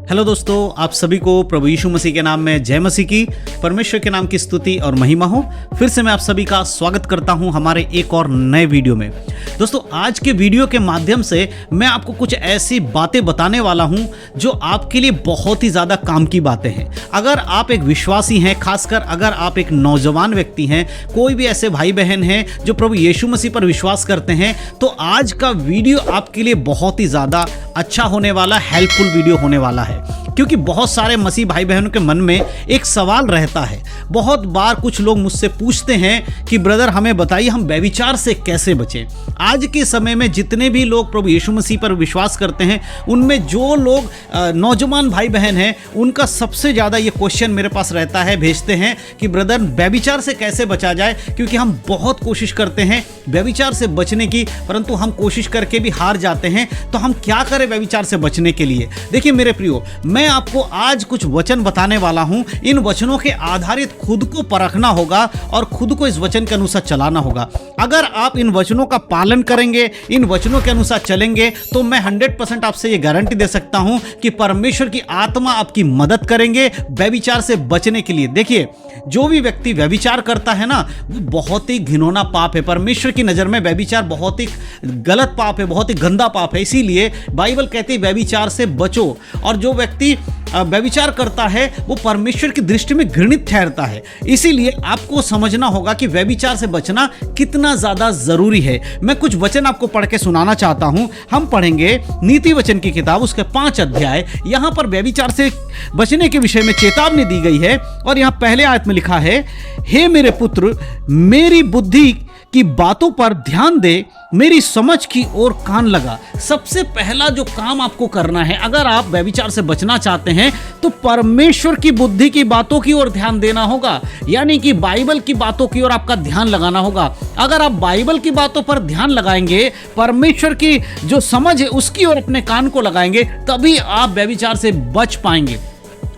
Hello दोस्तों, आप सभी को प्रभु यीशु मसीह के नाम में जय मसीह की, परमेश्वर के नाम की स्तुति और महिमा हो। फिर से मैं आप सभी का स्वागत करता हूं हमारे एक और नए वीडियो में। दोस्तों, आज के वीडियो के माध्यम से मैं आपको कुछ ऐसी बातें बताने वाला हूं जो आपके लिए बहुत ही ज़्यादा काम की बातें हैं। अगर आप एक विश्वासी हैं, खासकर अगर आप एक नौजवान व्यक्ति हैं, कोई भी ऐसे भाई बहन हैं जो प्रभु यीशु मसीह पर विश्वास करते हैं, तो आज का वीडियो आपके लिए बहुत ही ज़्यादा अच्छा होने वाला, हेल्पफुल वीडियो होने वाला है। क्योंकि बहुत सारे मसीह भाई बहनों के मन में एक सवाल रहता है। बहुत बार कुछ लोग मुझसे पूछते हैं कि ब्रदर हमें बताइए हम व्यभिचार से कैसे बचें। आज के समय में जितने भी लोग प्रभु यीशु मसीह पर विश्वास करते हैं, उनमें जो लोग नौजवान भाई बहन हैं, उनका सबसे ज़्यादा ये क्वेश्चन मेरे पास रहता है, भेजते हैं कि ब्रदर व्यभिचार से कैसे बचा जाए। क्योंकि हम बहुत कोशिश करते हैं व्यभिचार से बचने की, परंतु हम कोशिश करके भी हार जाते हैं। तो हम क्या करें व्यभिचार से बचने के लिए? देखिए मेरे प्रियो, मैं आपको आज कुछ वचन बताने वाला हूं। इन वचनों के आधारित खुद को परखना होगा और खुद को इस वचन के अनुसार चलाना होगा। अगर आप इन वचनों का पालन करेंगे, इन वचनों के अनुसार चलेंगे, तो मैं 100% आपसे ये गारंटी दे सकता हूं कि परमेश्वर की आत्मा आपकी मदद करेंगे व्यभिचार से बचने के लिए। देखिए, जो भी व्यक्ति व्यभिचार करता है ना, वो बहुत ही घिनौना पाप है। परमेश्वर की नज़र में व्यभिचार बहुत ही गलत पाप है, बहुत ही गंदा पाप है। इसीलिए बाइबल कहती है व्यभिचार से बचो। और जो व्यक्ति व्यभिचार करता है वो परमेश्वर की दृष्टि में घृणित ठहरता है। इसीलिए आपको समझना होगा कि व्यभिचार से बचना कितना ज़्यादा ज़रूरी है। मैं कुछ वचन आपको पढ़ के सुनाना चाहता हूं। हम पढ़ेंगे नीति वचन की किताब, उसके 5 अध्याय। यहां पर व्यभिचार से बचने के विषय में चेतावनी दी गई है। और यहां पहले आयत में लिखा है, हे मेरे पुत्र, मेरी बुद्धि की बातों पर ध्यान दे, मेरी समझ की ओर कान लगा। सबसे पहला जो काम आपको करना है, अगर आप व्यभिचार से बचना चाहते हैं, तो परमेश्वर की बुद्धि की बातों की ओर ध्यान देना होगा। यानी कि बाइबल की बातों की ओर आपका ध्यान लगाना होगा। अगर आप बाइबल की बातों पर ध्यान लगाएंगे, परमेश्वर की जो समझ है उसकी ओर अपने कान को लगाएंगे, तभी आप व्यभिचार से बच पाएंगे।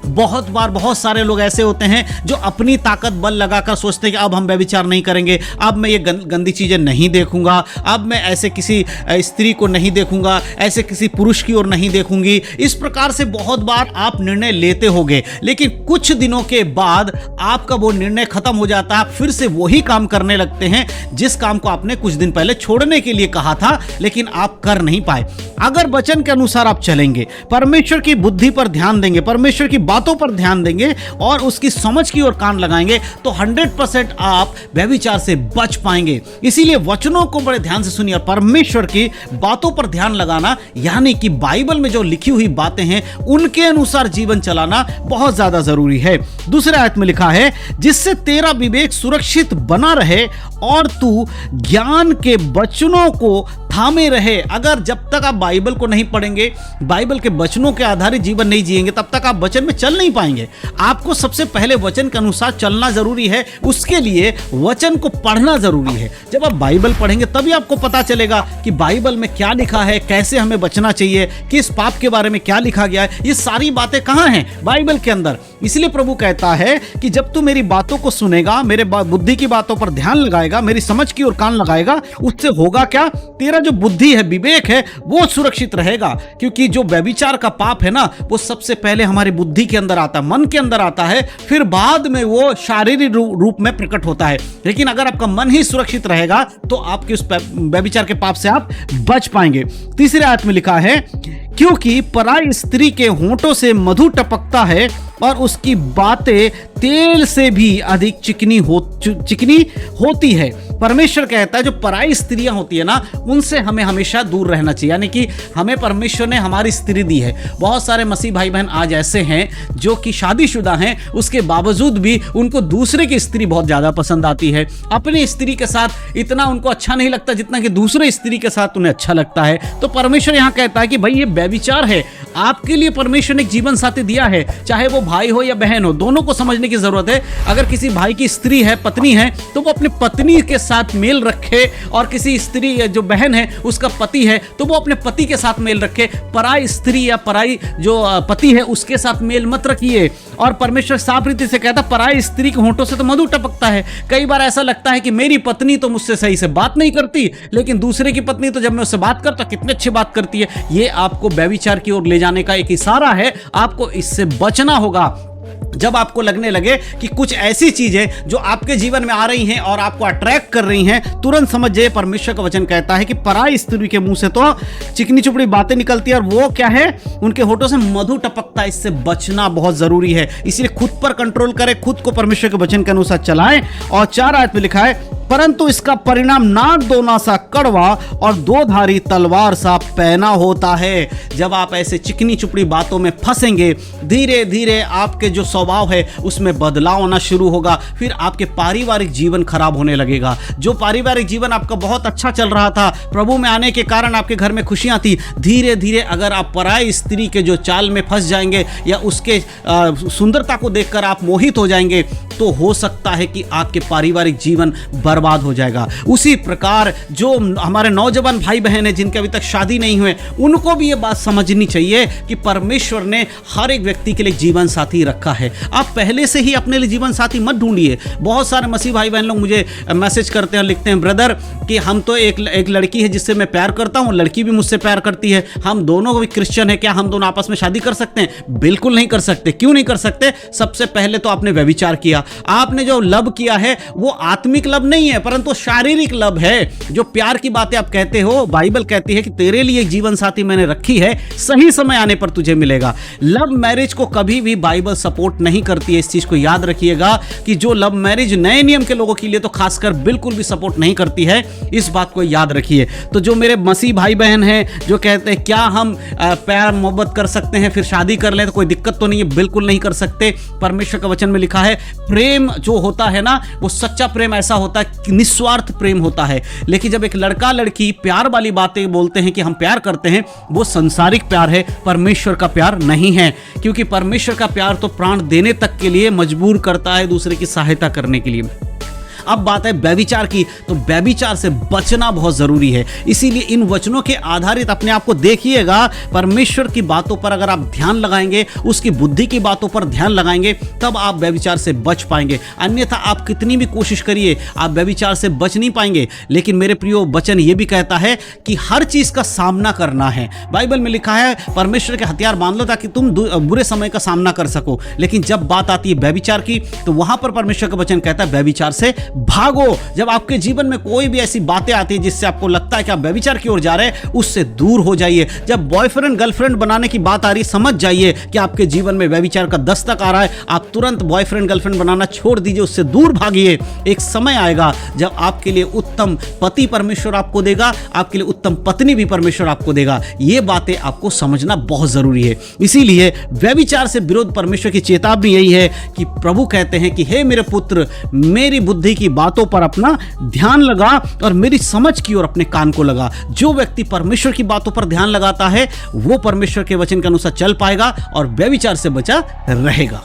बहुत बार बहुत सारे लोग ऐसे होते हैं जो अपनी ताकत बल लगाकर सोचते हैं कि अब हम व्यभिचार नहीं करेंगे, अब मैं ये गंदी चीज़ें नहीं देखूंगा, अब मैं ऐसे किसी स्त्री को नहीं देखूंगा, ऐसे किसी पुरुष की ओर नहीं देखूंगी। इस प्रकार से बहुत बार आप निर्णय लेते होंगे, लेकिन कुछ दिनों के बाद आपका वो निर्णय खत्म हो जाता है। फिर से वही काम करने लगते हैं जिस काम को आपने कुछ दिन पहले छोड़ने के लिए कहा था, लेकिन आप कर नहीं पाए। अगर वचन के अनुसार आप चलेंगे, परमेश्वर की बुद्धि पर ध्यान देंगे, परमेश्वर की बातों पर ध्यान देंगे और उसकी समझ की ओर कान लगाएंगे, तो 100% आप व्यभिचार से बच पाएंगे। इसीलिए वचनों को बड़े ध्यान से सुनिए और परमेश्वर की बातों पर ध्यान लगाना, यानी कि बाइबल में जो लिखी हुई बातें हैं उनके अनुसार जीवन चलाना बहुत ज्यादा जरूरी है। दूसरे आयत में लिखा है, जिससे तेरा विवेक सुरक्षित बना रहे और तू ज्ञान के वचनों को थामे रहे। अगर जब तक आप बाइबल को नहीं पढ़ेंगे, बाइबल के वचनों के आधारित जीवन नहीं जिएंगे, तब तक आप वचन में चल नहीं पाएंगे। आपको सबसे पहले वचन के अनुसार चलना जरूरी है। उसके लिए वचन को पढ़ना जरूरी है। जब आप बाइबल पढ़ेंगे तभी आपको पता चलेगा कि बाइबल में क्या लिखा है, कैसे हमें बचना चाहिए, किस पाप के बारे में क्या लिखा गया है। ये सारी बातें कहाँ हैं? बाइबल के अंदर। इसलिए प्रभु कहता है कि जब तू मेरी बातों को सुनेगा, मेरे बुद्धि की बातों पर ध्यान लगाएगा, मेरी समझ की ओर कान लगाएगा, उससे होगा क्या? तेरा जो बुद्धि है, विवेक है, वो सुरक्षित रहेगा। क्योंकि जो व्यभिचार का पाप है ना, वो सबसे पहले हमारी बुद्धि के अंदर आता है, मन के अंदर आता है, फिर बाद में वो शारीरिक रूप में प्रकट होता है। लेकिन अगर आपका मन ही सुरक्षित रहेगा तो आपके उस व्यभिचार के पाप से आप बच पाएंगे। तीसरे आयत में लिखा है, क्योंकि पराई स्त्री के होंठों से मधु टपकता है और उसकी बातें तेल से भी अधिक चिकनी होती है। परमेश्वर कहता है जो पराई स्त्रियां होती है ना, उनसे हमें हमेशा दूर रहना चाहिए। यानी कि हमें परमेश्वर ने हमारी स्त्री दी है। बहुत सारे मसीह भाई बहन आज ऐसे हैं जो कि शादीशुदा हैं, उसके बावजूद भी उनको दूसरे की स्त्री बहुत ज़्यादा पसंद आती है। अपनी स्त्री के साथ इतना उनको अच्छा नहीं लगता जितना कि दूसरे स्त्री के साथ उन्हें अच्छा लगता है। तो परमेश्वर यहाँ कहता है कि भाई ये व्यभिचार है। आपके लिए परमेश्वर ने एक जीवन साथी दिया है, चाहे वो भाई हो या बहन हो, दोनों को समझने की जरूरत है। अगर किसी भाई की स्त्री है, पत्नी है, तो वो अपने पत्नी के साथ मेल रखे, और किसी स्त्री जो बहन है उसका पति है तो वो अपने पति के साथ मेल रखे। पराई स्त्री या पराई जो पति है उसके साथ मेल मत रखिए। और परमेश्वर साफ रीति से कहता, पराई स्त्री के होंठों से तो मधु टपकता है। कई बार ऐसा लगता है कि मेरी पत्नी तो मुझसे सही से बात नहीं करती, लेकिन दूसरे की पत्नी तो जब मैं उससे बात करता कितनी अच्छी बात करती है। ये आपको व्यभिचार की ओर ले जाने का एक इशारा है। आपको इससे बचना होगा। जब आपको लगने लगे कि कुछ ऐसी चीजें जो आपके जीवन में आ रही हैं और आपको अट्रैक्ट कर रही हैं, तुरंत समझ जाइए परमेश्वर का वचन कहता है कि पराई स्त्री के मुंह से तो चिकनी चुपड़ी बातें निकलती है, और वो क्या है, उनके होठों से मधु टपकता है। इससे बचना बहुत जरूरी है। इसलिए खुद पर कंट्रोल करें, खुद को परमेश्वर के वचन के अनुसार चलाएं। और 4 आयत में लिखा है, परंतु इसका परिणाम नाग दोना सा कड़वा और 2 धारी तलवार सा पैना होता है। जब आप ऐसे चिकनी चुपड़ी बातों में फंसेंगे, धीरे धीरे आपके जो स्वभाव है उसमें बदलाव होना शुरू होगा। फिर आपके पारिवारिक जीवन खराब होने लगेगा। जो पारिवारिक जीवन आपका बहुत अच्छा चल रहा था, प्रभु में आने के कारण आपके घर में खुशियां थी, धीरे धीरे अगर आप पराई स्त्री के जो चाल में फंस जाएंगे या उसके सुंदरता को देखकर आप मोहित हो जाएंगे, तो हो सकता है कि आपके पारिवारिक जीवन बर्बाद हो जाएगा। उसी प्रकार जो हमारे नौजवान भाई बहन हैं जिनके अभी तक शादी नहीं हुए, उनको भी ये बात समझनी चाहिए कि परमेश्वर ने हर एक व्यक्ति के लिए जीवन साथी रखा है। आप पहले से ही अपने लिए जीवन साथी मत ढूंढिए। बहुत सारे मसीह भाई बहन लोग मुझे मैसेज करते हैं, लिखते हैं, ब्रदर कि हम तो एक लड़की है जिससे मैं प्यार करता हूँ, लड़की भी मुझसे प्यार करती है, हम दोनों भी क्रिश्चियन है, क्या हम दोनों आपस में शादी कर सकते हैं? बिल्कुल नहीं कर सकते। क्यों नहीं कर सकते? सबसे पहले तो आपने व्यभिचार किया। आपने जो लव किया है वो आत्मिक लव नहीं है, परंतु शारीरिक लव है। जो प्यार की बातें आप कहते हो, बाइबल कहती है कि तेरे लिए एक जीवन साथी मैंने रखी है, सही समय आने पर तुझे मिलेगा। लव मैरिज को कभी भी बाइबल सपोर्ट नहीं करती है। इस चीज को याद रखिएगा कि जो लव मैरिज नए नियम के लोगों के लिए तो खासकर बिल्कुल भी सपोर्ट नहीं करती है। इस बात को याद रखिए। तो जो मेरे मसीह भाई बहन हैं जो कहते हैं क्या हम प्यार मोहब्बत कर सकते हैं फिर शादी कर लें तो कोई दिक्कत तो नहीं है, बिल्कुल नहीं कर सकते। परमेश्वर का वचन में लिखा है, प्रेम जो होता है ना, वो सच्चा प्रेम ऐसा होता है कि निस्वार्थ प्रेम होता है। लेकिन जब एक लड़का लड़की प्यार वाली बातें बोलते हैं कि हम प्यार करते हैं, वो संसारिक प्यार है, परमेश्वर का प्यार नहीं है। क्योंकि परमेश्वर का प्यार तो प्राण देने तक के लिए मजबूर करता है, दूसरे की सहायता करने के लिए। अब बात है व्यभिचार की, तो व्यभिचार से बचना बहुत जरूरी है। इसीलिए इन वचनों के आधारित अपने आप को देखिएगा। परमेश्वर की बातों पर अगर आप ध्यान लगाएंगे, उसकी बुद्धि की बातों पर ध्यान लगाएंगे, तब आप व्यभिचार से बच पाएंगे। अन्यथा आप कितनी भी कोशिश करिए, आप व्यभिचार से बच नहीं पाएंगे। लेकिन मेरे प्रियो, वचन ये भी कहता है कि हर चीज का सामना करना है। बाइबल में लिखा है, परमेश्वर के हथियार बांध लो ताकि तुम बुरे समय का सामना कर सको। लेकिन जब बात आती है व्यभिचार की, तो वहां पर परमेश्वर का वचन कहता है व्यभिचार से भागो। जब आपके जीवन में कोई भी ऐसी बातें आती है जिससे आपको लगता है कि आप व्यभिचार की ओर जा रहे हैं, उससे दूर हो जाइए। जब बॉयफ्रेंड गर्लफ्रेंड बनाने की बात आ रही, समझ जाइए कि आपके जीवन में व्यभिचार का दस्तक आ रहा है। आप तुरंत बॉयफ्रेंड गर्लफ्रेंड बनाना छोड़ दीजिए, उससे दूर भागिए। एक समय आएगा जब आपके लिए उत्तम पति परमेश्वर आपको देगा, आपके लिए उत्तम पत्नी भी परमेश्वर आपको देगा। ये बातें आपको समझना बहुत जरूरी है। इसीलिए व्यभिचार से विरोध परमेश्वर की चेतावनी यही है कि प्रभु कहते हैं कि हे मेरे पुत्र, मेरी बुद्धि की बातों पर अपना ध्यान लगा और मेरी समझ की ओर अपने कान को लगा। जो व्यक्ति परमेश्वर की बातों पर ध्यान लगाता है, वो परमेश्वर के वचन के अनुसार चल पाएगा और व्यभिचार से बचा रहेगा।